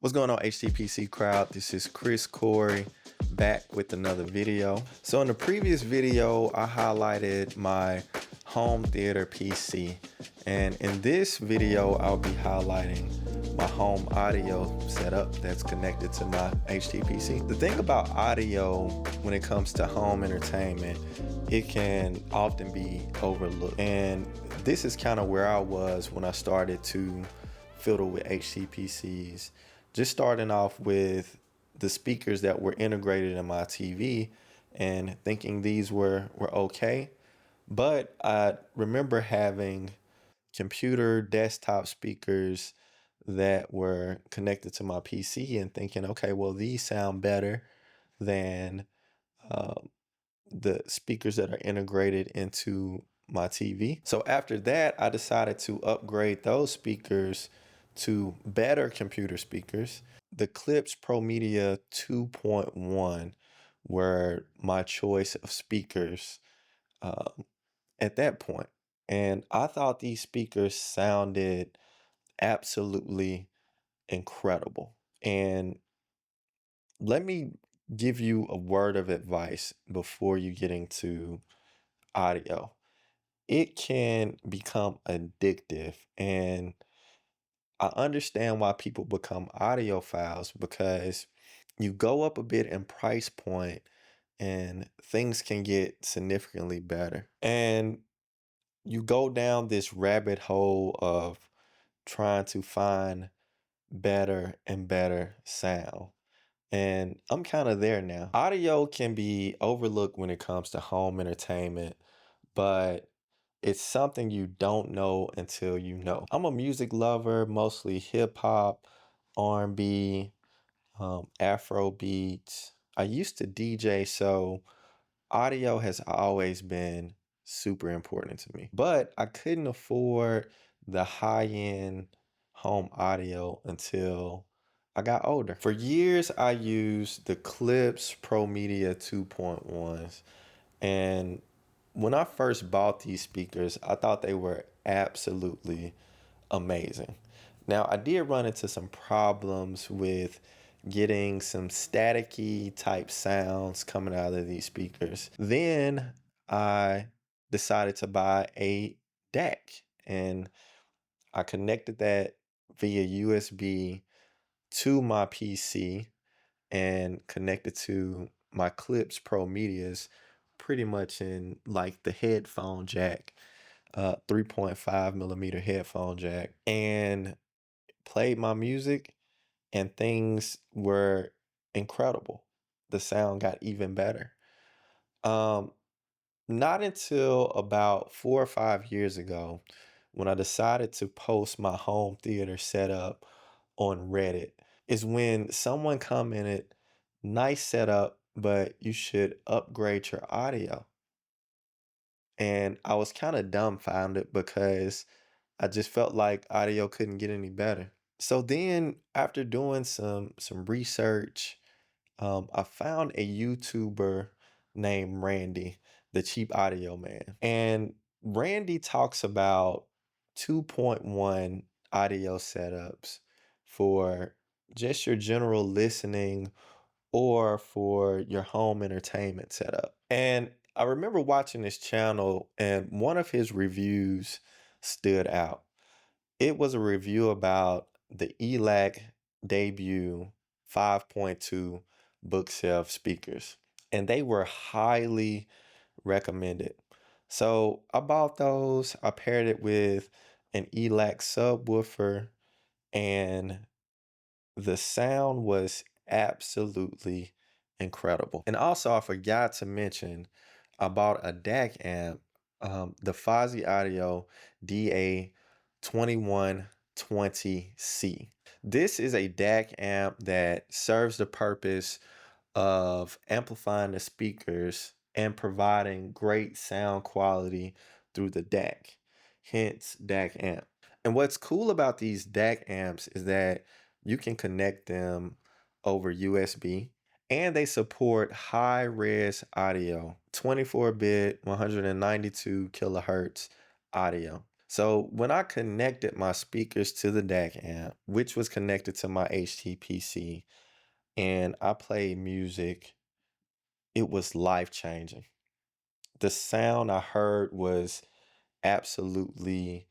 What's going on, HTPC crowd? This is Chris Corey back with another video. So in the previous video, I highlighted my home theater PC. And in this video, I'll be highlighting my home audio setup that's connected to my HTPC. The thing about audio when it comes to home entertainment, it can often be overlooked. And this is kind of where I was when I started to fiddle with HTPCs. Just starting off with the speakers that were integrated in my TV and thinking these were okay. But I remember having computer desktop speakers that were connected to my PC and thinking, okay, well, these sound better than the speakers that are integrated into my TV. So after that, I decided to upgrade those speakers to better computer speakers. The Klipsch Pro Media 2.1 were my choice of speakers at that point. And I thought these speakers sounded absolutely incredible. And let me give you a word of advice before you get into audio. It can become addictive, and I understand why people become audiophiles because you go up a bit in price point and things can get significantly better. And you go down this rabbit hole of trying to find better and better sound. And I'm kind of there now. Audio can be overlooked when it comes to home entertainment, but it's something you don't know until you know. I'm a music lover, mostly hip hop, R&B, Afro beats. I used to DJ, so audio has always been super important to me. But I couldn't afford the high-end home audio until I got older. For years, I used the Klipsch Pro Media 2.1s. And when I first bought these speakers, I thought they were absolutely amazing. Now, I did run into some problems with getting some staticky type sounds coming out of these speakers. Then I decided to buy a DAC, and I connected that via USB to my PC and connected to my Klipsch Pro Medias pretty much in like the headphone jack, 3.5 millimeter headphone jack, and played my music, and things were incredible. The sound got even better. Um, Not until about 4 or 5 years ago when I decided to post my home theater setup on Reddit is when someone commented, nice setup, but you should upgrade your audio. And I was kind of dumbfounded because I just felt like audio couldn't get any better. So then after doing some research, I found a YouTuber named Randy, the cheap audio man. And Randy talks about 2.1 audio setups for just your general listening or for your home entertainment setup. And I remember watching this channel, and one of his reviews stood out. It was a review about the Elac debut 5.2 bookshelf speakers, and they were highly recommended. So I bought those. I paired it with an Elac subwoofer, and the sound was absolutely incredible. And also, I forgot to mention, I bought a DAC amp, the Fozzy Audio DA2120C. This is a DAC amp that serves the purpose of amplifying the speakers and providing great sound quality through the DAC, hence DAC amp. And what's cool about these DAC amps is that you can connect them over USB, and they support high res audio, 24-bit, 192 kilohertz audio. So when I connected my speakers to the DAC amp, which was connected to my HTPC, and I played music, it was life changing. The sound I heard was absolutely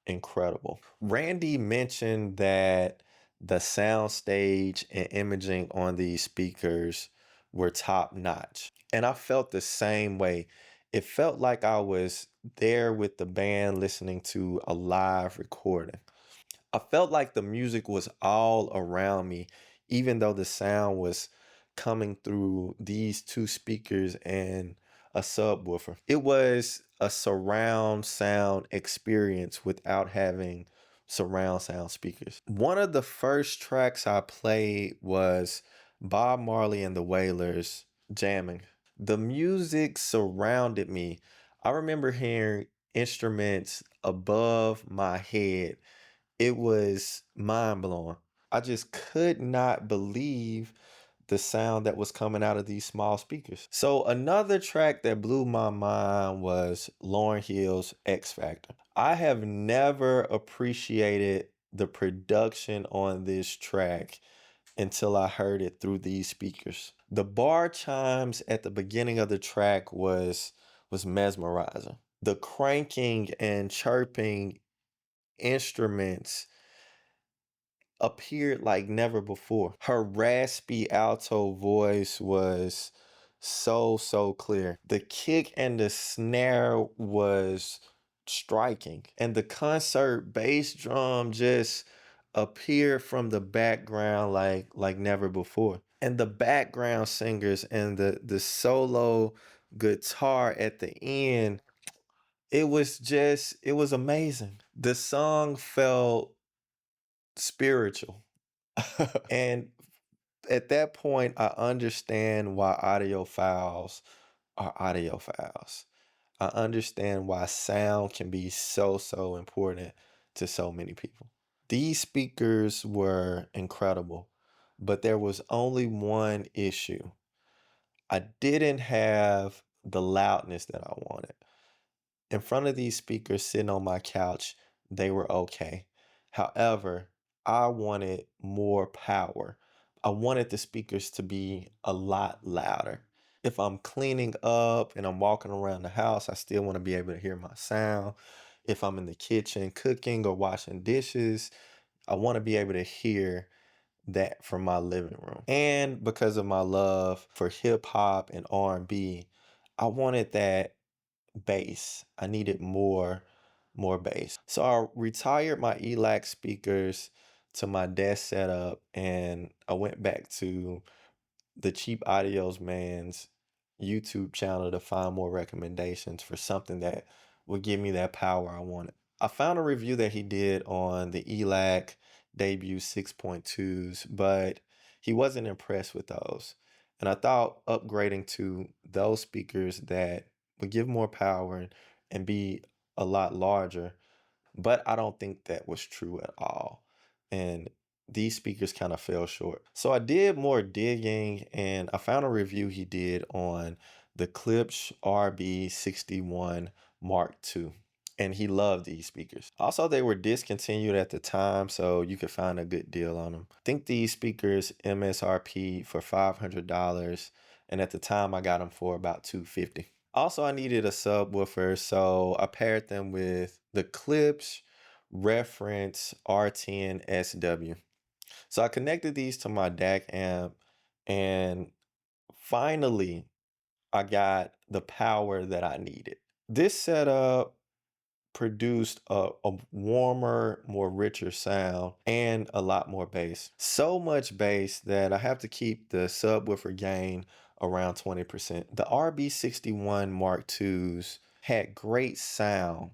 incredible. Randy mentioned that the sound stage and imaging on these speakers were top notch. And I felt the same way. It felt like I was there with the band listening to a live recording. I felt like the music was all around me, even though the sound was coming through these two speakers and a subwoofer. It was a surround sound experience without having surround sound speakers. One of the first tracks I played was Bob Marley and the Wailers jamming. The music surrounded me. I remember hearing instruments above my head. It was mind blowing. I just could not believe the sound that was coming out of these small speakers. So another track that blew my mind was Lauryn Hill's X Factor. I have never appreciated the production on this track until I heard it through these speakers. The bar chimes at the beginning of the track was mesmerizing. The cranking and chirping instruments appeared like never before. Her raspy alto voice was so clear. The kick and the snare was striking, and the concert bass drum just appeared from the background like never before. And the background singers and the solo guitar at the end, it was amazing. The song felt spiritual. And at that point, I understand why audiophiles are audiophiles. I understand why sound can be so important to so many people. These speakers were incredible, but there was only one issue. I didn't have the loudness that I wanted. In front of these speakers sitting on my couch, they were okay. However, I wanted more power. I wanted the speakers to be a lot louder. If I'm cleaning up and I'm walking around the house, I still want to be able to hear my sound. If I'm in the kitchen cooking or washing dishes, I want to be able to hear that from my living room. And because of my love for hip hop and R&B, I wanted that bass. I needed more bass. So I retired my Elac speakers to my desk setup, and I went back to the Cheap Audios man's YouTube channel to find more recommendations for something that would give me that power I wanted. I found a review that he did on the Elac debut 6.2s, but he wasn't impressed with those. And I thought upgrading to those speakers that would give more power and be a lot larger, but I don't think that was true at all. And these speakers kind of fell short. So I did more digging and I found a review he did on the Klipsch RB61 Mark II. And he loved these speakers. Also, they were discontinued at the time, so you could find a good deal on them. I think these speakers MSRP for $500, and at the time I got them for about $250. Also, I needed a subwoofer, so I paired them with the Klipsch Reference R10SW. So I connected these to my DAC amp, and finally, I got the power that I needed. This setup produced a warmer, more richer sound and a lot more bass. So much bass that I have to keep the subwoofer gain around 20%. The RB61 Mark IIs had great sound,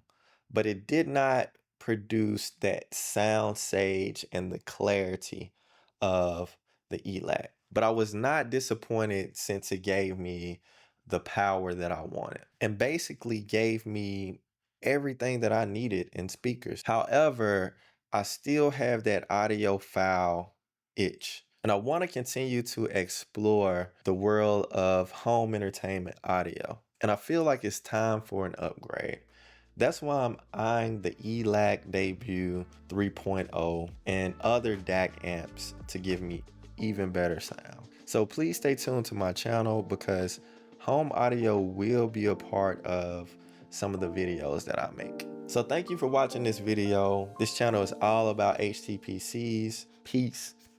but it did not produce that sound sage and the clarity of the Elac. But I was not disappointed since it gave me the power that I wanted and basically gave me everything that I needed in speakers. However, I still have that audiophile itch. And I want to continue to explore the world of home entertainment audio. And I feel like it's time for an upgrade. That's why I'm eyeing the Elac Debut 3.0 and other DAC amps to give me even better sound. So please stay tuned to my channel because home audio will be a part of some of the videos that I make. So thank you for watching this video. This channel is all about HTPCs. Peace.